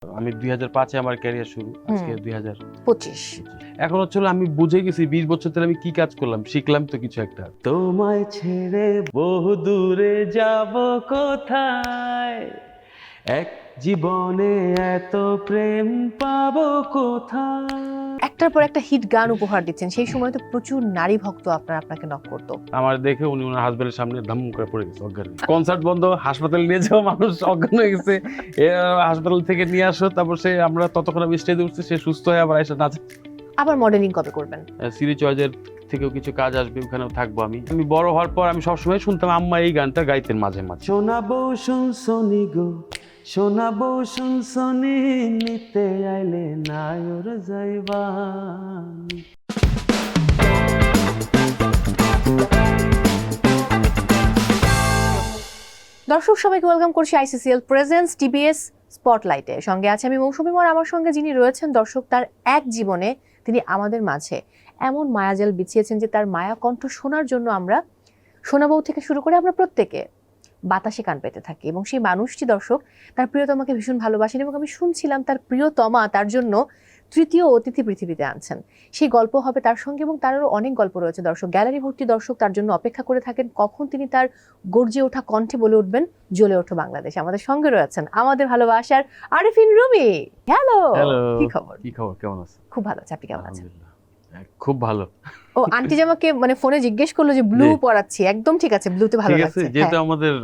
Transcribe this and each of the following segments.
আমি 2005-এ আমার ক্যারিয়ার শুরু, আজকে 25। এখন হচ্ছে হলো আমি বুঝে গেছি 20 বছর ধরে আমি কি কাজ করলাম, শিখলাম তো কিছু একটা। তোমায় ছেড়ে বহু দূরে যাব কোথায়, এক জীবনে এত প্রেম পাবো কোথায়। একটার পর একটা হিট গান উপহার দিচ্ছেন, সেই সময় তো প্রচুর নারী ভক্ত আপনাকে নক করতো। আমার দেখে উনি ওনার হাজবেন্ডের সামনে ধাম করে পড়ে গেছে অজ্ঞান। কনসার্ট বন্ধ, হাসপাতালে নিয়ে যাওয়া মানুষ অজ্ঞান হয়ে গেছে। হাসপাতাল থেকে নিয়ে আসো, তারপর সে আমরা ততক্ষণ আমি স্টেজে উঠছি, সে সুস্থ হয়ে আবার এসে নাচে। আবার মডেলিং কবে করবেন? সিরি চয়েসের থেকেও কিছু কাজ আসবে, ওখানেও থাকবো আমি। আমি বড় হওয়ার পর আমি সবসময় শুনতাম আম্মা এই গানটা গাইতেন মাঝে মাঝে। শোনাবো শুনসনি গো, শোনাবো শুনসনি, নিতে আইলে নায়র যাইবা। দর্শক সবাইকে ওয়েলকাম করছি আইসিসিএল প্রেজেন্স টিবিএস স্পটলাইটে। সঙ্গে আছে আমি মৌসুমী মোর, আমার সঙ্গে যিনি রয়েছেন দর্শক, তার এক জীবনে তিনি আমাদের মাঝে এমন মায়াজাল বিছিয়েছেন যে তার মায়া কণ্ঠ শোনার জন্য আমরা সোনাবউ থেকে শুরু করে আমরা প্রত্যেকে বাতাসে কান পেতে থাকি। এবং সেই মানুষটি দর্শক তার প্রিয়তমাকে ভীষণ ভালোবাসেন, এবং আমি শুনছিলাম তার প্রিয়তমা তার জন্য তৃতীয় অতিথি পৃথিবীতে আনছেন। সেই গল্প হবে তার সঙ্গে, এবং তারও অনেক গল্প রয়েছে দর্শক। গ্যালারি ভর্তি দর্শক তার জন্য অপেক্ষা করে থাকেন কখন তিনি তার গর্জে ওঠা কণ্ঠে বলে উঠবেন জ্বলে ওঠো বাংলাদেশ। আমাদের সঙ্গে রয়েছেন আমাদের ভালোবাসার আরিফিন রুমি। হ্যালো, কি খবর? কি খবর, কেমন আছেন? খুব ভালো আছে, আপনি কেমন আছেন? খুব ভালো। ও আন্টি যে আমাকে মানে ফোনে জিজ্ঞেস করলো যে ব্লু পরাচ্ছি, একদম ঠিক আছে, ব্লুতে ভালো লাগছে। যেহেতু আমাদের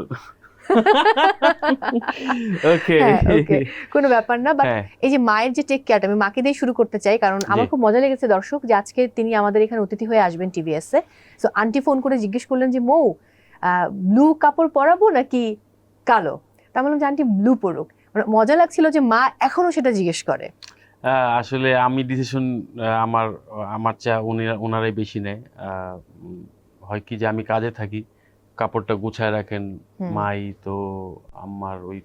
ওকে ওকে, কোনো ব্যাপার না। বাট এই যে মায়ের যে টেক কেয়ারটা, আমি মাকে দিয়ে শুরু করতে চাই, কারণ আমার খুব মজা লেগেছে দর্শক যে আজকে তিনি আমাদের এখানে অতিথি হয়ে আসবেন টিভিএস এ। সো আন্টি ফোন করে জিজ্ঞেস করলেন যে মৌ, ব্লু কাপড় পরাবো নাকি কালো? তা বললাম যে আন্টি ব্লু পরুক। মানে মজা লাগছিল যে মা এখনো সেটা জিজ্ঞেস করে। আসলে আমি ডিসিশন আমার ওনারাই বেশি নেয়। হয় কি যে আমি কাজে থাকি, কাপড়টা গুছায় রাখেন মাই, তো আমার ওই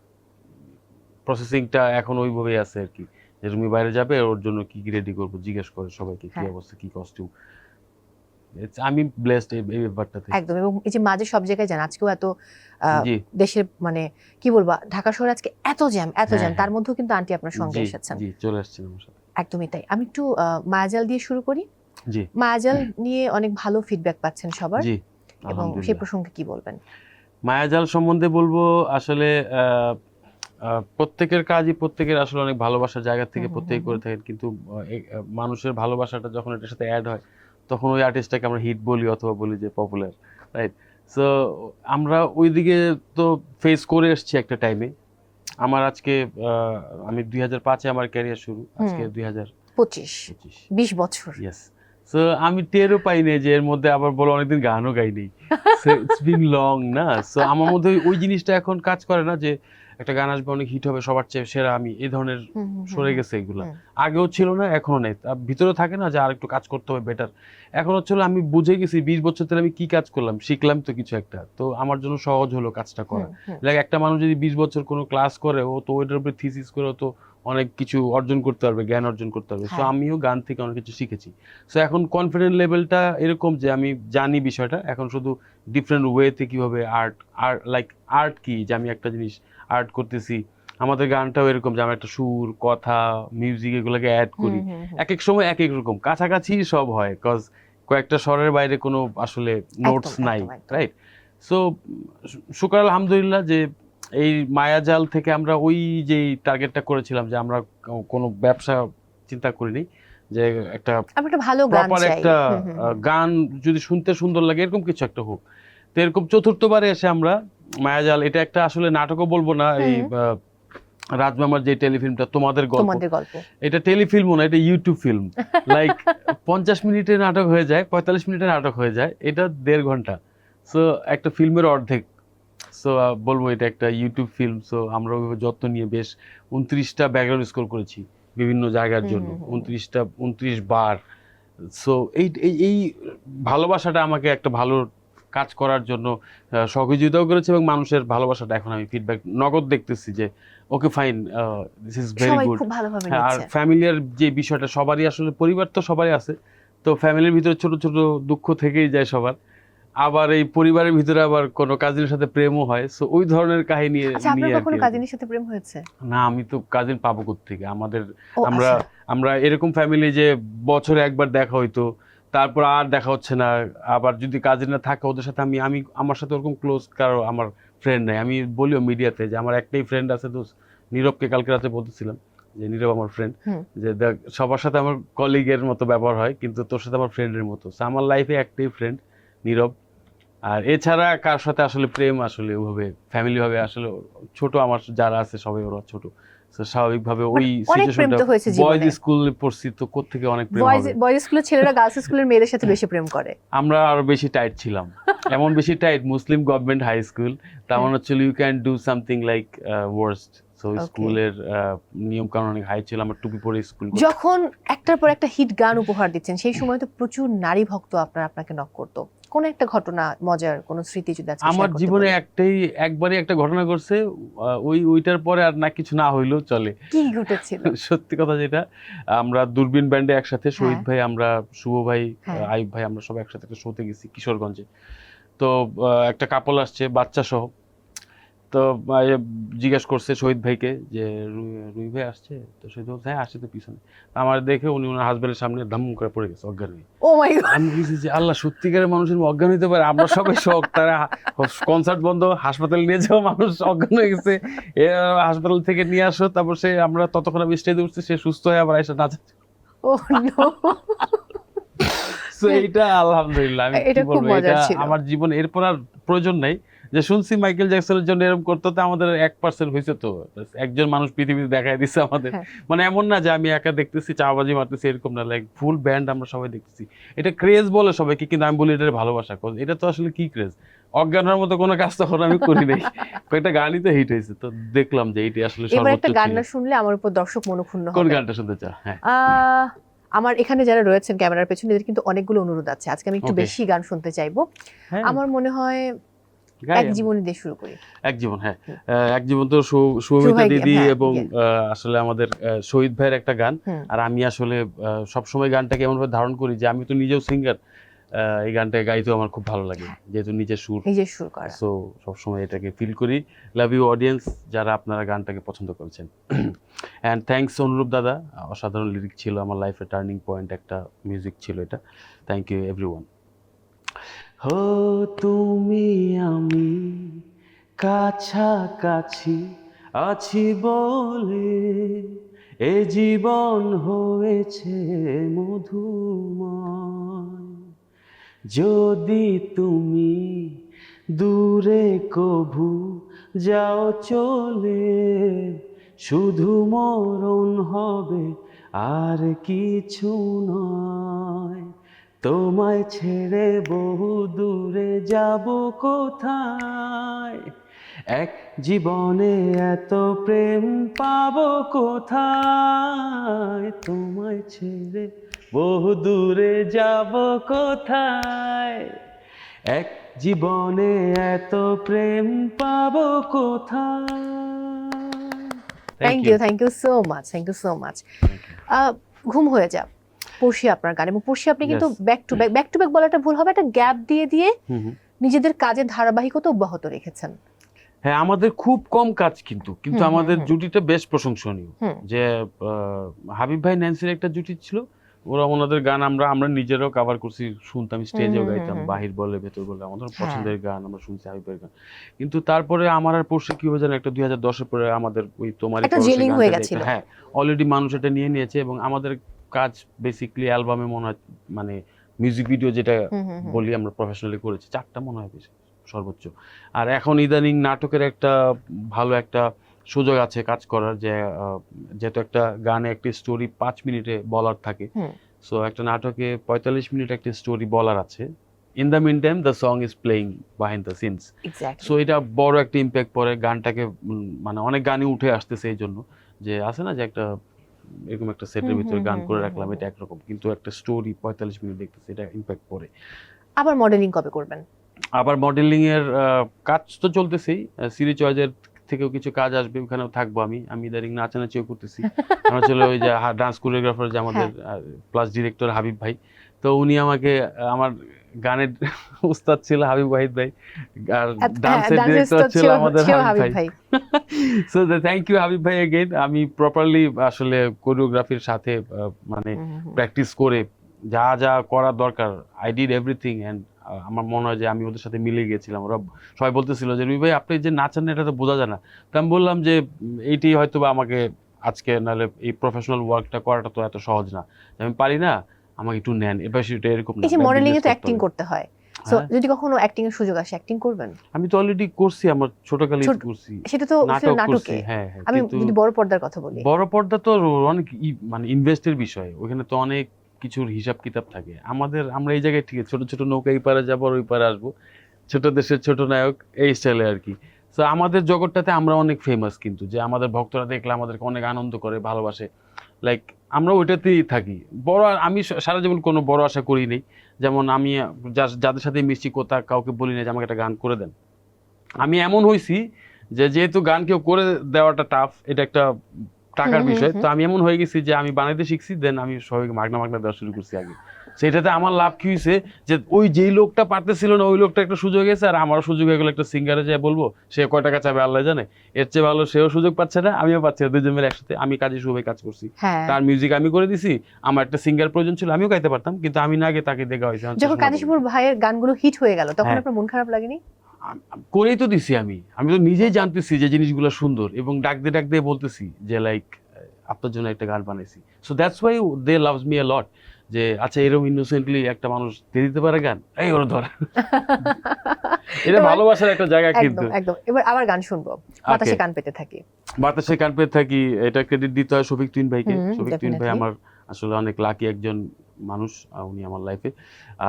প্রসেসিংটা এখন ওইভাবেই আছে আর কি, যে তুমি বাইরে যাবে ওর জন্য কি কি রেডি করবো জিজ্ঞেস করে সবাইকে কি অবস্থা, কি কস্টিউম। আমি ব্লেসড এই ব্যাপারটাতে একদম। এবং এই যে মাঝে সব জায়গায় যান, আজকেও এত দেশের মানে কি বলবো, ঢাকা শহরে আজকে এত জ্যাম, তার মধ্যেও কিন্তু আন্টি আপনার সঙ্গে এসেছেন। জি, চলে আসছেন আমার সাথে। একদমই তাই। আমি একটু মায়াজাল দিয়ে শুরু করি। জি, মায়াজাল নিয়ে অনেক ভালো ফিডব্যাক পাচ্ছেন সবার, জি, এবং সেই প্রসঙ্গে কি বলবেন? মায়াজাল সম্বন্ধে বলবো আসলে প্রত্যেকের কাজই প্রত্যেকের আসলে অনেক ভালোবাসার জায়গা থেকে প্রত্যেকে করে থাকেন, কিন্তু মানুষের ভালোবাসাটা যখন এটার সাথে অ্যাড হয় তখন ওই আর্টিস্টটাকে আমরা হিট বলি অথবা বলি যে পপুলার, রাইট? সো আমরা ওইদিকে তো ফেস করে এসেছি একটা টাইমে। আমার আজকে আমি 2005-এ আমার ক্যারিয়ার শুরু, আজকে 2025, 20 বছর। ইয়েস। সো আমি টেরও পাইনি যে এর মধ্যে আবার বলো অনেকদিন গানও gynae. So it's been long না। সো আমার মধ্যে ওই জিনিসটা এখন কাজ করে না যে একটা গান আসবে অনেক হিট হবে সবার চেয়ে সেরা, আমি এই ধরনের সরে গেছে এগুলা। আগেও ছিল না, এখনো নেই। ভিতরে থাকে না যে আর একটু কাজ করতে হবে বেটার। এখন হচ্ছে আমি বুঝে গেছি 20 বছর ধরে আমি কি কাজ করলাম, শিখলাম তো কিছু একটা, তো আমার জন্য সহজ হলো কাজটা করা। লাইক একটা মানুষ যদি 20 বছর কোনো ক্লাস করে, ও তো ওইটার উপরে থিসিস করে তো অনেক কিছু অর্জন করতে পারবে, জ্ঞান অর্জন করতে পারবে। সো আমিও গান থেকে অনেক কিছু শিখেছি। সো এখন কনফিডেন্ট লেভেলটা এরকম যে আমি জানি বিষয়টা, এখন শুধু ডিফারেন্ট ওয়েতে কিভাবে আর্ট কি, যে আমি একটা জিনিস আর্ট করতেছি। আমাদের গানটাও এরকম যে আমরা একটা সুর, কথা, মিউজিক এগুলোকে অ্যাড করি। এক এক সময় এক এক রকম, কাছাকাছি সব হয়, কজ কয়েকটা স্বরের বাইরে কোনো আসলে নোটস নাই, রাইট? সো শুকর আলহামদুলিল্লাহ যে এই মায়াজাল থেকে আমরা ওই যে টার্গেটটা করেছিলাম, যে আমরা কোনো ব্যবসা চিন্তা করিনি, যে একটা ভালো প্রপার একটা গান যদি শুনতে সুন্দর লাগে এরকম কিছু একটা হোক। তো এরকম চতুর্থবারে এসে আমরা মায়াজাল, এটা একটা আসলে নাটকও বলবো না, এই রাজমামার যে টেলিফিল্মটা তোমাদের গল্প, এটা টেলিফিল্মও না, এটা ইউটিউব ফিল্ম। লাইক 50 মিনিটের নাটক হয়ে যায়, 45 মিনিটের নাটক হয়ে যায়, এটা 1.5 ঘন্টা। সো একটা ফিল্মের অর্ধেক। সো বলবো এটা একটা ইউটিউব ফিল্ম। সো আমরা ওইভাবে যত্ন নিয়ে বেশ 29টা ব্যাকগ্রাউন্ড স্কোর করেছি বিভিন্ন জায়গার জন্য, 29 বার। সো এই ভালোবাসাটা আমাকে একটা ভালো কাজ করার জন্য সহযোগিতাও করেছে, এবং মানুষের ভালোবাসাটা এখন আমি ফিডব্যাক নগদ দেখতেছি যে okay fine, this is very good. আর ফ্যামিলিয়ার যে বিষয়টা, সবারই আসলে পরিবার তো সবারই আছে, তো ফ্যামিলির ভিতরে ছোট ছোট দুঃখ থেকেই যায় সবার। আবার এই পরিবারের ভিতরে আবার কোনো কাজিনের সাথে প্রেমও হয়, সো ওই ধরনের কাহিনী আচ্ছা, আপনার নিয়ে আর কখনো কি। কাজিনের সাথে প্রেম হয়েছে? না, আমি তো কাজিন পাবো কোত্থেকে? আমাদের ও আমরা আচ্ছা। আমরা এরকম ফ্যামিলি যে বছরে একবার দেখা হইতো, তারপর আর দেখা হচ্ছে না। আবার যদি কাজিনরা থাকে ওদের সাথে আমি আমি আমার সাথে ওরকম ক্লোজ কারো আমার ফ্রেন্ড নাই। আমি বলিও মিডিয়াতে যে আমার একটাই ফ্রেন্ড আছে দোস্ত, নীরবকে কালকে রাতে বলতেছিলাম যে নীরব আমার ফ্রেন্ড, হুম। যে দেখ সবার সাথে আমার কলিগের মতো ব্যবহার হয় কিন্তু তোর সাথে আমার ফ্রেন্ডের মতো। So, আমার লাইফে একটাই ফ্রেন্ড নীরব। আর এছাড়া কার সাথে আসলে প্রেম আসলে ওভাবে ফ্যামিলি ভাবে আসলে ছোট আমার যারা আছে সবাই ওরা ছোট, তো স্বাভাবিকভাবে ওই অনেক প্রেম সিচুয়েশনটা তো হয়েছে বয়েজ জীবনে। স্কুলে পড়ছি তো কোত্থেকে অনেক প্রেম বয়েজ হবে। বয়েজ স্কুলের ছেলেরা গার্লস স্কুলের মেয়েদের সাথে বেশি প্রেম করে। আমরা আরো বেশি টাইট ছিলাম, এমন বেশি tight Muslim government high school, তার মানে হচ্ছিল you can do something like worst. So Okay. স্কুলের নিয়ম কানুন অনেক হাই ছিল, আমার টুপি পরে স্কুল। যখন একটার পর একটা হিট গান উপহার দিচ্ছেন সেই সময় তো প্রচুর নারী ভক্ত আপনাকে নক করতো। কোন একটা ঘটনা, মজার কোন স্মৃতি যদি আজকে আমার share করতে জীবনে পারেন। একবারই একটা ঘটনা ঘটছে, ওইটার পরে আর না কিছু না হইলেও চলে। কি ঘটেছিল? সত্যি কথা যেটা, আমরা দূরবীন ব্যান্ডে একসাথে শহীদ হ্যাঁ। ভাই, আমরা শুভ ভাই, হ্যাঁ। আইব ভাই, আমরা সব একসাথে একটা শোতে গেছি কিশোরগঞ্জে। তো একটা কাপল আসছে বাচ্চা সহ, তো জিজ্ঞেস করছে শহীদ ভাইকে যে রুই ভাই আসছে, তো শহীদ বলছে হ্যাঁ আসছে তো পিছনে। আমার দেখে উনি ওনার হাজবেন্ডের সামনে ধাম করে পড়ে গেছে অজ্ঞান হয়ে। ও মাই গড। আমি বুঝছি যে আল্লাহ, সত্যিকারের মানুষের অজ্ঞান হইতে পারে? আমরা সবাই শখ, তারা কনসার্ট বন্ধ, হাসপাতালে নিয়ে যাওয়া মানুষ অজ্ঞান হয়ে গেছে, হাসপাতাল থেকে নিয়ে আসো, তারপর সে আমরা ততক্ষণ আমি স্টেজে উঠছি, সে সুস্থ হয়ে আবার এসে নাচে। ও নো। তো এইটা আলহামদুলিল্লাহ, আমি এটা কি খুব বলবো, মজার এটা ছিল। আমার জীবন এরপর আর প্রয়োজন নাই। যে শুনছি মাইকেল জ্যাকসনের জন্য এরকম করতে, তো আমাদের 1% হয়েছে, তো একজন মানুষ পৃথিবীতে দেখাই দিচ্ছে আমাদের। হ্যাঁ। মানে এমন না যে আমি একা দেখতেছি চাবাজি মারতেছি, এরকম না, লাইক ফুল ব্যান্ড আমরা সবাই দেখতেছি। এটা ক্রেজ বলে সবাইকে, কিন্তু আমি বলি এটা ভালোবাসা। এটা তো আসলে কি ক্রেজ, অজ্ঞান হওয়ার মতো কোনো কাজ তখন আমি করি নাই। কয়েকটা গানই তো হিট হয়েছে, তো দেখলাম যে এইটা আসলে এবার সর্বোচ্চ একটা গান ছিল। না শুনলে আমার উপর দর্শক মনোক্ষুণ্ণ কোন হবে। গানটা শুনতে চাও? হ্যাঁ, আমার এখানে যারা রয়েছেন ক্যামেরার পেছনে এদের কিন্তু অনেকগুলো অনুরোধ আছে, আজকে আমি একটু Okay. বেশি গান শুনতে চাইবো। হ্যাঁ, আমার মনে হয় গাই এক আমি। জীবনী দিয়ে শুরু করি। এক জীবন, হ্যাঁ। হুম। এক জীবন তো সুমিতা সুভাই, দিদি হ্যাঁ, এবং ইয়ে। আসলে আমাদের শহীদ ভাইয়ের একটা গান। হুম। আর আমি আসলে সবসময় গানটাকে এমনভাবে ধারণ করি যে আমি তো নিজেও সিঙ্গার, এই গানটা গাইতেও আমার খুব ভালো লাগে, যেহেতু নিজের সুর। নিজের সুর করা। সো সবসময় এটাকে ফিল করি। লাভ ইউ অডিয়েন্স, যারা আপনারা গানটাকে পছন্দ করেছেন। অ্যান্ড থ্যাঙ্কস অনুরূপ দাদা, অসাধারণ লিরিক ছিল, আমার লাইফে টার্নিং পয়েন্ট একটা মিউজিক ছিল এটা। Thank you everyone. হো তুমি আমি কাছাকাছি আছি বলে, এ জীবন হয়েছে মধুময়। যদি তুমি দূরে কভু যাও চলে, শুধু মরণ হবে আর কিছু নয়। তোমায় ছেড়ে বহু দূরে যাব কোথায়, এক জীবনে এত প্রেম পাবো কোথায়। তোমায় ছেড়ে বহু দূরে যাব কোথায়, এক জীবনে এত প্রেম পাবো কোথায়। Thank you so much, thank you so much. ঘুম হয়ে যা পড়শি আপনার গান, এবং পড়শি আপনি কিন্তু Yes. ব্যাক টু ব্যাক বলাটা ভুল হবে, একটা গ্যাপ দিয়ে দিয়ে হুম হুম। নিজেদের কাজের ধারাবাহিকতা অব্যাহত রেখেছেন। হ্যাঁ, আমাদের খুব কম কাজ কিন্তু হুম, আমাদের হুম। জুটিটা বেশ প্রশংসনীয়। হুম। যে হাবিব ভাই ন্যান্সির একটা জুটি ছিল, ওনাদের গান আমরা নিজেরাও কভার করছি, শুনতাম, স্টেজেও হুম, গাইতাম, হুম। বাহির বলে ভেতর বলে, আমাদের হ্যাঁ। পছন্দের গান আমরা শুনছি হাবিবের গান। কিন্তু তারপরে আমার আর পড়শি কি হয়ে জানে, একটা 2010-এর পরে আমাদের ওই তোমারই একটা পরশে জেলিং গানটা হয়ে দিয়ে গেছিল। হ্যাঁ, অলরেডি মানুষ এটা নিয়ে নিয়েছে, এবং আমাদের কাজ বেসিক্যালি অ্যালবামে মনে হয়, মানে মিউজিক ভিডিও যেটা হুম, হুম, হুম। বলি আমরা প্রফেশনালি করেছি 4টা মনে হয় বেশি সর্বোচ্চ। আর এখন ইদানিং নাটকের একটা ভালো একটা সুযোগ আছে কাজ করার, যে যেহেতু একটা গানে একটা স্টোরি 5 মিনিটে বলার থাকে, হুম। সো একটা নাটকে 45 মিনিট একটা স্টোরি বলার আছে। In the meantime the song is playing behind the scenes. Exactly. So এটা বড় একটা ইম্প্যাক্ট পড়ে গানটাকে, মানে অনেক গানই উঠে আসতেছে এই জন্য, যে আছে না যে একটা এরকম একটা সেটের হুম, ভিতরে হুম, গান হুম, করে হুম, রাখলাম, হুম। এটা একরকম, কিন্তু একটা স্টোরি 45 মিনিট দেখতেছে, এটা ইম্প্যাক্ট পড়ে। আবার মডেলিং কবে করবেন? আবার মডেলিং এর কাজ তো চলতেছেই, সিরি চয়েসের থেকেও কিছু কাজ আসবে, ওখানেও থাকবো আমি ইদানিং নাচানাচিও করতেছি। আমার ছিল ওই যে ডান্স কোরিওগ্রাফার যে আমাদের প্লাস ডিরেক্টর হাবিব ভাই, তো উনি আমাকে আমার গানের উস্তাদ ছিল হাবিব ওয়াহিদ ভাই, আর ডান্সের ডান্সের ডিরেক্টর উস্তাদ ছিল আমাদের হাবিব হাবিব ভাই। ভাই। সো থ্যাংক ইউ হাবিব ভাই এগেইন। আমি প্রপারলি আসলে কোরিওগ্রাফির সাথে মানে প্র্যাকটিস করে যা যা করার দরকার আই ডিড এভরিথিং, অ্যান্ড আমার মনে হয় যে আমি ওদের সাথে মিলে গিয়েছিলাম। ওরা সবাই বলতেছিল যে রুই ভাই আপনি যে নাচেন না এটা তো বোঝা যায় না। তো আমি বললাম যে এইটি হয়তো বা আমাকে আজকে, নাহলে এই প্রফেশনাল ওয়ার্কটা করাটা তো এত সহজ না, আমি পারি না, আমাকে একটু নেন। এবার সেটা এরকম না, এই যে মডেলিং এ তো অ্যাক্টিং হবে। করতে হয়, সো হ্যাঁ। যদি কখনো অ্যাক্টিং এর সুযোগ আসে অ্যাক্টিং করবেন? আমি তো অলরেডি করছি, আমার ছোটকালে করছি, সেটা তো নাটক নাটকে। করছি। হ্যাঁ হ্যাঁ, আমি কিন্তু যদি বড় পর্দার কথা বলি, বড় পর্দা তো অনেক মানে ইনভেস্টের বিষয়, ওখানে তো অনেক কিছুর হিসাব কিতাব থাকে। আমরা এই জায়গায় ঠিক আছে, ছোট ছোট নৌকা এই পারে যাবো আর ওই পারে আসবো, ছোট দেশের ছোট নায়ক, এই স্টাইলে আর কি। তো আমাদের জগৎটাতে আমরা অনেক ফেমাস, কিন্তু যে আমাদের ভক্তরা দেখলে আমাদেরকে অনেক আনন্দ করে, ভালোবাসে, লাইক আমরা ওইটাতেই থাকি। আমি সারা জীবন কোনো বড় আশা করি নেই। যেমন আমি যাদের সাথে মিশি কাউকে বলি না যে আমাকে একটা গান করে দেন। আমি এমন হয়েছি যে যেহেতু গান কেউ করে দেওয়াটা টাফ, এটা একটা টাকার বিষয়, তো আমি এমন হয়ে গেছি যে আমি বানাইতে শিখছি, দেন আমি সবাইকে মাগনা মাগনা দেওয়া শুরু করছি আগে। সেটাতে আমার লাভ কি হয়েছে যে ওই যেই লোকটা পারতেছিল না ওই লোকটা একটা সুযোগ এসে, আর আমারও সুযোগ হয়ে গেলো একটা সিঙ্গারে যায় বলবো, সে কয় টাকা চাবে আল্লাহ জানে। এর চেয়ে ভালো সেও সুযোগ পাচ্ছে না, আমিও পাচ্ছি না, দুজন মিলে একসাথে। আমি কাজে শুভে কাজ করছি, তার মিউজিক আমি করে দিছি, আমার একটা সিঙ্গার প্রয়োজন ছিল, আমিও গাইতে পারতাম, কিন্তু আমি না আগে তাকে দেখা হয়েছে। যখন কাজী শুভর ভাইয়ের গানগুলো হিট হয়ে গেল তখন আপনার মন খারাপ লাগেনি? করেই তো দিছি আমি তো নিজেই জানতেছি যে জিনিসগুলো সুন্দর, এবং ডাক দিয়ে বলতেছি যে লাইক আপনার জন্য একটা গান বানাইছি। So that's why they loves me a lot, যে আচ্ছা এরকম ইনোসেন্টলি একটা মানুষ দিয়ে দিতে পারে গান, এই ওর ধর। এটা ভালোবাসার একটা জায়গা কিন্তু। একদম। এবার আবার গান শুনবো, বাতাসে কান পেতে থাকি। বাতাসে কান পেতে থাকি, এটা ক্রেডিট দিতে হয় শফিক তুহিন ভাইকে। শফিক তুহিন ভাই আমার আসলে অনেক লাকি একজন মানুষ, উনি আমার লাইফে।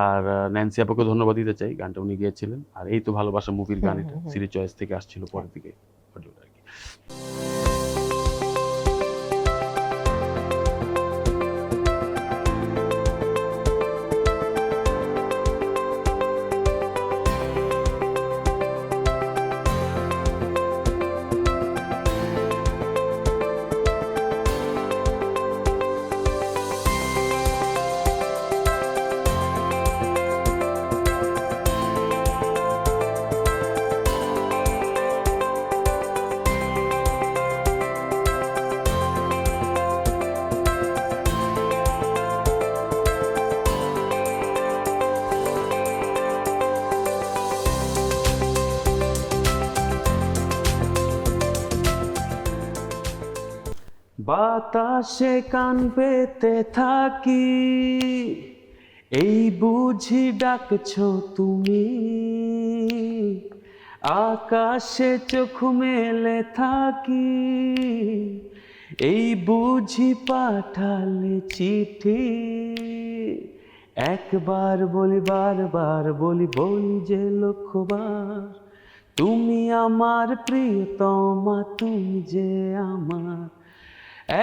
আর ন্যান্সি আপাকে ধন্যবাদ দিতে চাই, গানটা উনি গিয়েছিলেন। আর এই তো ভালোবাসা মুভির গান, এটা সিরি চয়েস থেকে আসছিল পরের দিকে অডিওটা আর কি। বাতাসে কান পেতে থাকি, এই বুঝি ডাকছো তুমি, আকাশে চোখ মেলে থাকি, এই বুঝি পাঠালে চিঠি, একবার বলি বারবার বলি বলি যে লক্ষবার, তুমি আমার প্রিয়তমা, তুমি যে আমার।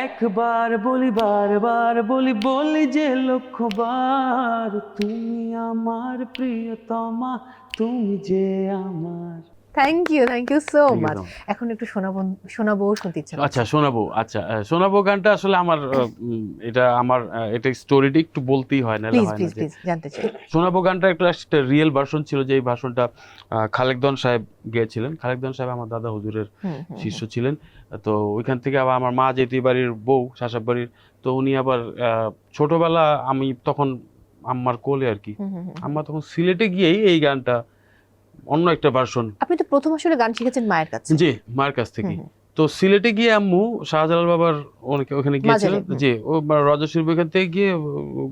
একবার বলি বারবার বলি বলি যে লক্ষবার, তুমি আমার প্রিয়তমা, তুমি যে আমার। Thank you so much. এখন একটু শোনাবো শুনতে ইচ্ছা। আচ্ছা শোনাবো গানটা আসলে আমার এটা স্টোরিটি একটু বলতেই হয়, না প্লিজ জানতে চাই। শোনাবো গানটা একটা রিয়েল ভার্সন ছিল, যে এই ভার্সনটা খালেকদন সাহেব গেয়েছিলেন। খালেকদন সাহেব আমার দাদা হুজুরের শিষ্য ছিলেন। তো ওইখান থেকে আবার আমার মা যেহেতু বাড়ির বউ, শাসাব বাড়ির, তো উনি আবার ছোটবেলা আমি তখন আম্মার কোলে আর কি, আম্মা তখন সিলেটে গিয়েই এই গানটা অন্য একটা ভার্সন। আপনি তো প্রথম আসলে গান শিখেছেন মায়ের কাছে? জি, মায়ের কাছ থেকে। তো সিলেটে গিয়ে আম্মু শাহজালাল বাবার ওখানে গিয়েছিলেন, যে ও রজশিল্প ওখান থেকে গিয়ে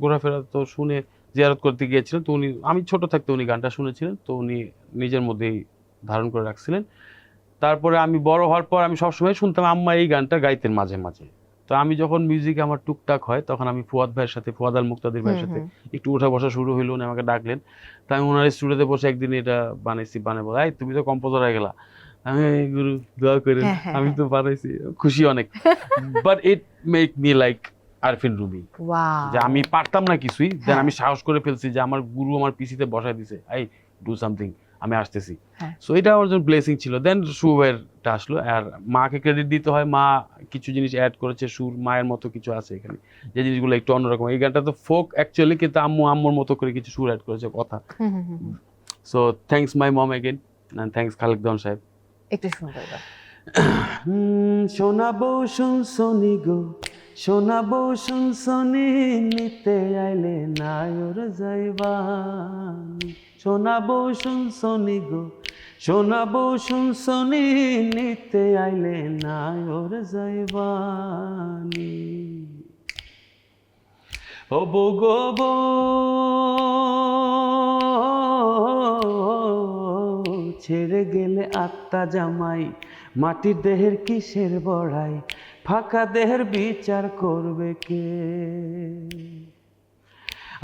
ঘোরাফেরা তো শুনে জিয়ারত করতে গিয়েছিলেন। তো আমি ছোট থাকতে উনি গানটা শুনেছিলেন, তো উনি নিজের মধ্যেই ধারণ করে রাখছিলেন। তারপরে আমি বড় হওয়ার পর আমি সবসময় শুনতাম আম্মা এই গানটা গাইতেন মাঝে মাঝে। তো আমি যখন মিউজিক আমার টুকটাক হয়, তখন আমি ফুয়াদ ভাইয়ের সাথে, ফুয়াদ আল মুক্তাদির ভাইয়ের সাথে একটু উঠা বসা শুরু হইলো, উনি আমাকে ডাকলেন। তো আমি ওনার স্টুডিওতে বসে একদিন এটা বানাবো, এই তুমি তো কম্পোজার হয়ে গেলা, আমি গুরু দোয়া করেন, আমি তো বানাইছি, খুশি অনেক। But it make me like Arfin Rumi, যে আমি পারতাম না কিছুই, দেন আমি সাহস করে ফেলছি যে আমার গুরু আমার পিসিতে বসায় দিছে, আই ডু সামথিং, আমি আসতেছি। সো এটা আমার জন্য ব্লেসিং ছিল। দেন শুভের একটা আসলো। আর মাকে ক্রেডিট দিতে হয়, মা কিছু জিনিস অ্যাড করেছে, সুর মায়ের মতো কিছু আছে এখানে, যে জিনিসগুলো একটু অন্যরকম। এই গানটা তো ফোক অ্যাকচুয়ালি, কিন্তু আম্মুর মতো করে কিছু সুর অ্যাড করেছে, কথা। So thanks my mom again, and thanks Khalek Dewan Saheb. একটু শুনবো এবার। শোনাবো শুনসনি গো, শোনাবো শুনসনি, নিতে আইলে নায়র যাইবানি। শোনাবো শুনসনি গো, শোনাবো শুনসনি, নিতে আইলে নায়র যাইবানি। ও বো গো বো, ছেড়ে গেলে আত্মা জামাই, মাটির দেহের কিসের বড়াই, ফাঁকা দেহের বিচার করবে কে?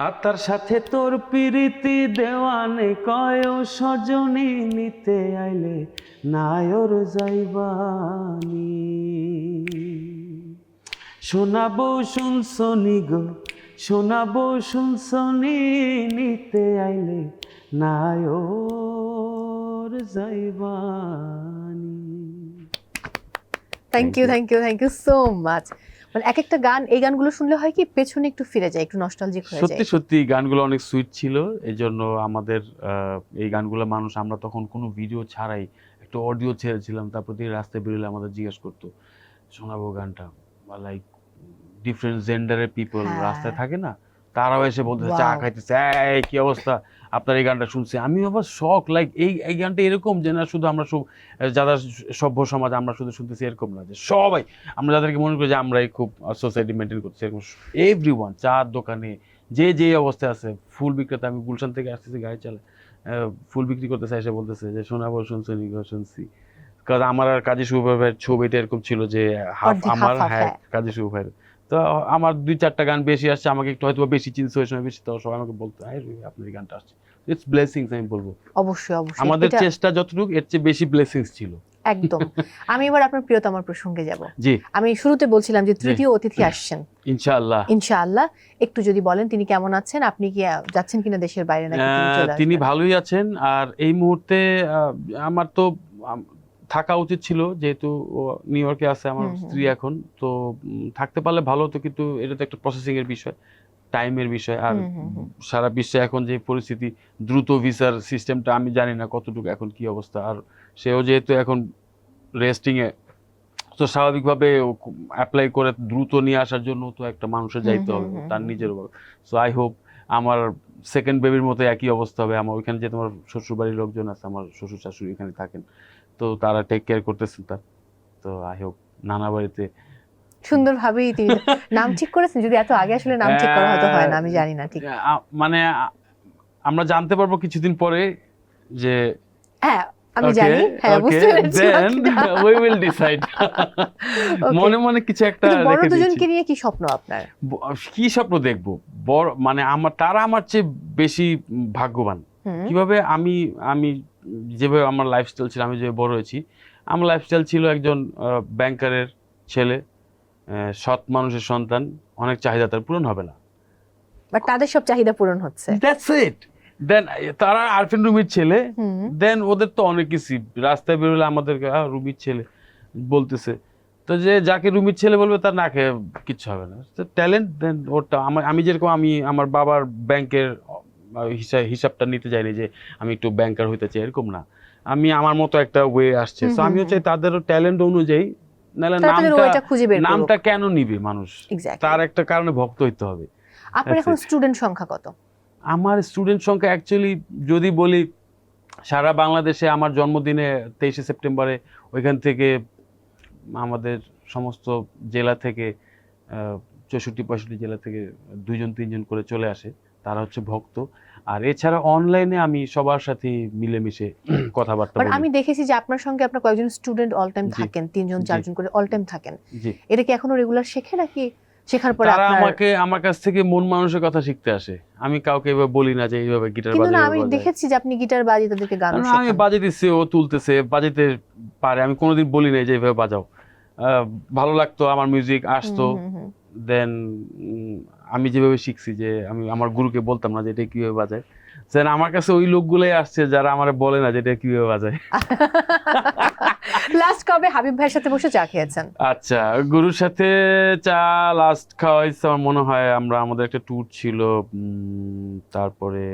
আত্মার সাথে তোর প্রীতি দেওয়ানে কয় সজনী, নিতে আইলে নায়র যাইবানি। শোনাবো শুনসনি গো, শোনাবো শুনসনি, নিতে আইলে নায়র যাইবানি। Thank you so much. মানে এক একটা গান, এই গানগুলো শুনলে হয় কি পেছনে একটু ফিরে যায়, একটু নস্টালজিক হয়ে যায়। সত্যি সত্যি গানগুলো অনেক সুইট ছিল, এই জন্য আমাদের এই গানগুলো মানুষ, আমরা তখন কোনো ভিডিও ছাড়াই একটা অডিও ছেড়েছিলাম, তারপর দিয়ে রাস্তায় বেরোলে আমাদের জিজ্ঞেস করতো শোনাবো গানটা, বা লাইক ডিফারেন্ট জেন্ডারের পিপল রাস্তায় থাকে না, তারাও এসে বলতেছে চা খাইতেছে, এই কি অবস্থা আপনার এই গানটা শুনছে। আমি আবার শখ, লাইক এই গানটা এরকম যে না শুধু আমরা যারা সভ্য সমাজ আমরা শুধু শুনতেছি এরকম না, যে সবাই আমরা যাদেরকে মনে করি যে আমরাই খুব সোসাইটি মেনটেন করছি, এরকম এভরিওয়ান, চার দোকানে যে অবস্থায় আছে, ফুল বিক্রেতা, আমি গুলশান থেকে আসতেছি গাড়ি চালায়, ফুল বিক্রি করতেছে, এসে বলতেছে যে শোনাবো শুনছি গো শুনছি। কারণ আমার আর কাজী শুভ ভাইয়ের ছবিটা এরকম ছিল যে হাফ আমার, হ্যাঁ কাজী শুভ ভাইয়ের। তো আমার 2-4টা গান বেশি আসছে, আমাকে একটু হয়তো বেশি চিনছে ওই সময় বেশি, তো সবাই আমাকে বলতো আপনার এই গানটা আসছে। ইটস ব্লেসিংস, আমি বলবো অবশ্যই আমাদের চেষ্টা যতটুকু, এর চেয়ে বেশি ব্লেসিংস ছিল। একদম। আমি এবার আপনার প্রিয়তমার প্রসঙ্গে যাব। জি, আমি শুরুতে বলছিলাম যে তৃতীয় অতিথি আসছেন ইনশাআল্লাহ, একটু যদি বলেন তিনি কেমন আছেন, আপনি কি যাচ্ছেন কিনা দেশের বাইরে নাকি তিনি চলে আসবেন? তিনি ভালোই আছেন। আর এই মুহূর্তে আমার তো থাকা উচিত ছিল, যেহেতু নিউ ইয়র্কে আছে আমার স্ত্রী এখন, তো থাকতে পারলে ভালো হতো, কিন্তু এটা তো একটা প্রসেসিং এর বিষয়, টাইমের বিষয়। আর সারা বিশ্বে এখন যে পরিস্থিতি, দ্রুত ভিসার সিস্টেমটা আমি জানি না কতটুকু এখন কি অবস্থা। আর সেও যেহেতু এখন রেস্টিং এ, তো স্বাভাবিকভাবে অ্যাপ্লাই করে দ্রুত নিয়ে আসার জন্য তো একটা মানুষের যাইতে হবে তার নিজের উপর। সো আই হোপ আমার সেকেন্ড বেবির মতো একই অবস্থা হবে। আমার ওইখানে যে তোমার শ্বশুর বাড়ির লোকজন আছে, আমার শ্বশুর শাশুড়ি এখানে থাকেন, তো তারা টেক কেয়ার করতেছেন তার। তো আই হোপ নানা বাড়িতে সুন্দরভাবেই তিনি নাম ঠিক করেছেন। যদি এত আগে আসলে নাম ঠিক করা হয়তো হয় না, আমি জানি না ঠিক। মানে আমরা জানতে পারবো কিছুদিন পরে যে হ্যাঁ আমি জানি, হ্যাঁ বুঝতে পেরেছি। Then we will decide. মনে মনে কিছু একটা রেখে দিয়েছি। বড় দুজনকে নিয়ে কি স্বপ্ন আপনার? কি স্বপ্ন দেখবো, বড় মানে তারা আমার চেয়ে বেশি ভাগ্যবান। কিভাবে? আমি যেভাবে আমার লাইফস্টাইল ছিল, আমি যেভাবে বড় হয়েছি, আমার লাইফস্টাইল ছিল একজন ব্যাংকারের ছেলে, সৎ মানুষের সন্তান, অনেক চাহিদা তার পূরণ হবে না, বাট তাদের সব চাহিদা পূরণ হচ্ছে, দ্যাটস ইট। দেন তারা আরফিন রুমির ছেলে, দেন ওদের তো অনেক কিছু, রাস্তায় বেরোলে আমাদেরকে রুমির ছেলে বলতেছে, তো যে যাকে রুমির ছেলে বলবে তার না খেয়ে কিচ্ছু হবে না, ট্যালেন্ট। দেন ওটা আমি যেরকম আমি আমার বাবার ব্যাংকের হিসাবটা নিতে যাইনি যে আমি একটু ব্যাংকার হইতে চাই, এরকম না, আমি আমার মতো একটা ওয়ে আসছে। সো আমিও চাই তাদেরও ট্যালেন্ট অনুযায়ী, নাহলে নামটা কেন নিবে মানুষ, তার একটা কারণে ভক্ত হইতে হবে। আপনার এখন স্টুডেন্ট সংখ্যা কত? আমার স্টুডেন্ট সংখ্যা অ্যাকচুয়ালি যদি বলি, সারা বাংলাদেশে আমার জন্মদিনে 23শে সেপ্টেম্বরে ওইখান থেকে আমাদের সমস্ত জেলা থেকে 64-65 জেলা থেকে 2-3 জন করে চলে আসে, তারা হচ্ছে ভক্ত। আর এছাড়া অনলাইনে আমি সবার সাথে মিলেমিশে কথাবার্তা বলি। আমি দেখেছি যে আপনার সঙ্গে আপনার কয়েকজন স্টুডেন্ট অল টাইম থাকেন, 3-4 করে অল টাইম থাকেন। এটা কি এখনো রেগুলার শেখে নাকি শেখার পরে তারা আমার কাছ থেকে মন মানুষের কথা শিখতে আসে? আমি কাউকে এভাবে বলি না যে এইভাবে গিটার বাজাও। কিন্তু আমি দেখেছি যে আপনি গিটার বাজিয়ে তাদেরকে গান শেখান। আমি বাজাইতেছি, ও তুলতেছে, বাজাইতে পারে, আমি কোনোদিন বলি না যে এইভাবে বাজাও। ভালো লাগতো, আমার মিউজিক আসতো, দেন আমি যেভাবে শিখছি, যে আমি আমার গুরুকে বলতাম না যে এটা কিভাবে বাজায়, দেন আমার কাছে ওই লোকগুলোই আসছে যারা আমার বলে না যে এটা কিভাবে বাজায়। লাস্ট কবে হাবিব ভাইয়ের সাথে বসে চা খেয়েছেন? আচ্ছা, গুরুর সাথে চা লাস্ট খাওয়া হয়েছে আমার মনে হয় আমাদের একটা ট্যুর ছিল, তারপরে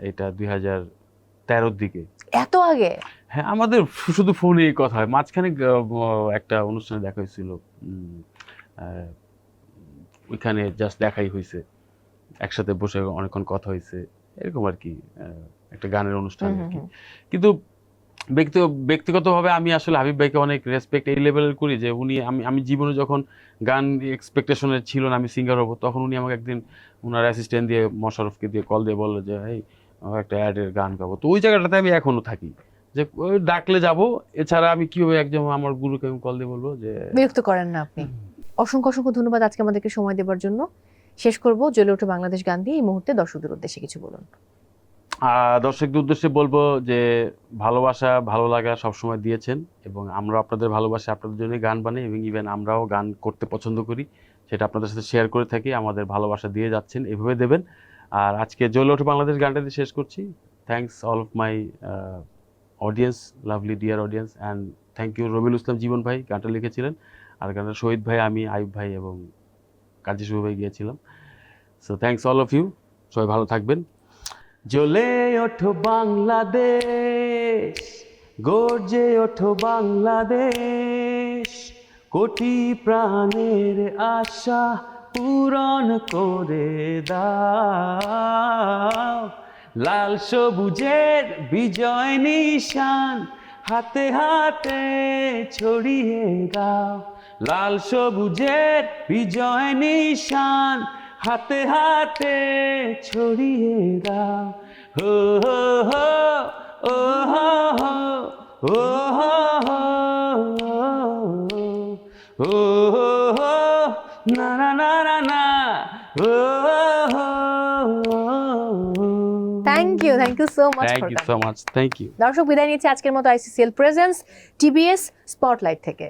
এটা 2013-র দিকে। এত আগে? হ্যাঁ, আমাদের শুধু ফোনেই কথা হয়, মাঝখানে একটা অনুষ্ঠানে দেখা হয়েছিল, আহ, ওইখানে জাস্ট দেখাই হয়েছে, একসাথে বসে অনেকক্ষণ কথা হয়েছে, এরকম আর কি, একটা গানের অনুষ্ঠান আর কি। কিন্তু ব্যক্তিগতভাবে আমি আসলে হাবিব ভাইকে অনেক রেসপেক্ট এই লেভেলের করি যে উনি, আমি জীবনে যখন গান এক্সপেকটেশনে ছিল না আমি সিঙ্গার হব, তখন উনি আমাকে একদিন ওনার অ্যাসিস্ট্যান্ট দিয়ে মোশাররফকে দিয়ে কল দিয়ে বললো যে এই আমার একটা অ্যাডের গান গাবো। তো ওই জায়গাটাতে আমি এখনো থাকি যে ওই ডাকলে যাব, এছাড়া আমি কিভাবে একজন আমার গুরুকে আমি কল দিয়ে বলবো যে। বিরক্ত করেন না আপনি। অসংখ্য অসংখ্য ধন্যবাদ আজকে আমাদেরকে সময় দেওয়ার জন্য। শেষ করব জ্বলে ওঠো বাংলাদেশ গান দিয়ে। এই মুহূর্তে দর্শকদের উদ্দেশ্যে কিছু বলুন। দর্শকদের উদ্দেশ্যে বলবো যে ভালোবাসা ভালো লাগা সবসময় দিয়েছেন, এবং আমরা আপনাদের ভালোবাসা আপনাদের জন্য গান বানাই, এবং ইভেন আমরাও গান করতে পছন্দ করি, সেটা আপনাদের সাথে শেয়ার করে থাকি। আমাদের ভালোবাসা দিয়ে যাচ্ছেন, এভাবে দেবেন। আর আজকে জ্বলে ওঠো বাংলাদেশ গানটা দিয়ে শেষ করছি। Thanks all of my audience, lovely dear audience, and thank you Rabiul Islam Jibon ভাই, গানটা লিখেছিলেন। আর গানটা শহীদ ভাই, আমি, আইব ভাই এবং কাজী শুভ ভাই গিয়েছিলাম। So thanks all of you, সবাই ভালো থাকবেন। জ্বলে ওঠো বাংলাদেশ, গর্জে ওঠো বাংলাদেশ, কোটি প্রাণের আশা পূরণ করে দাও। লাল সবুজের বিজয় নিশান হাতে হাতে ছড়িয়ে দাও। লাল সবুজের বিজয় নিশান হাতে হাতে ছড়িয়ে দাও। হো হো হো ও হো হো ও হো হো ও হো হো না না না না না ও হো। Thank you so much. Thank you so much, thank you. দর্শক বিদায় নিচ্ছে আজকের মতো আইসিসিএল প্রেজেন্স টিবিএস স্পটলাইট থেকে।